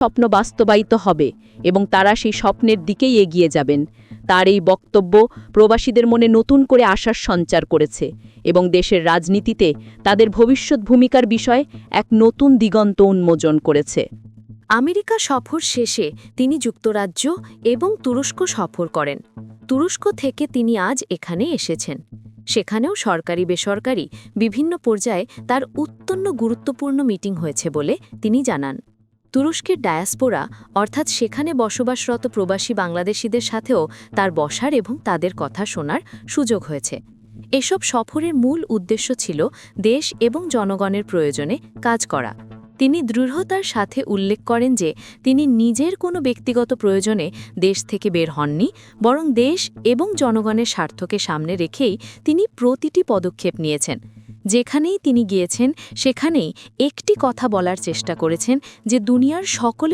স্বপ্ন বাস্তবায়িত হবে এবং তারা সেই স্বপ্নের দিকেই এগিয়ে যাবেন। তার এই বক্তব্য প্রবাসীদের মনে নতুন করে আশার সঞ্চার করেছে এবং দেশের রাজনীতিতে তাদের ভবিষ্যৎ ভূমিকার বিষয়ে এক নতুন দিগন্ত উন্মোচন করেছে। আমেরিকা সফর শেষে তিনি যুক্তরাজ্য এবং তুরস্ক সফর করেন। তুরস্ক থেকে তিনি আজ এখানে এসেছেন। সেখানেও সরকারি বেসরকারি বিভিন্ন পর্যায়ে তার অত্যন্ত গুরুত্বপূর্ণ মিটিং হয়েছে বলে তিনি জানান। তুরস্কের ডায়াসপোরা অর্থাৎ সেখানে বসবাসরত প্রবাসী বাংলাদেশিদের সাথেও তার বসার এবং তাদের কথা শোনার সুযোগ হয়েছে। এসব সফরের মূল উদ্দেশ্য ছিল দেশ এবং জনগণের প্রয়োজনে কাজ করা। তিনি দৃঢ়তার সাথে উল্লেখ করেন যে তিনি নিজের কোনো ব্যক্তিগত প্রয়োজনে দেশ থেকে বের হননি, বরং দেশ এবং জনগণের স্বার্থকে সামনে রেখেই তিনি প্রতিটি পদক্ষেপ নিয়েছেন। যেখানেই তিনি গিয়েছেন সেখানেই একটি কথা বলার চেষ্টা করেছেন যে দুনিয়ার সকলে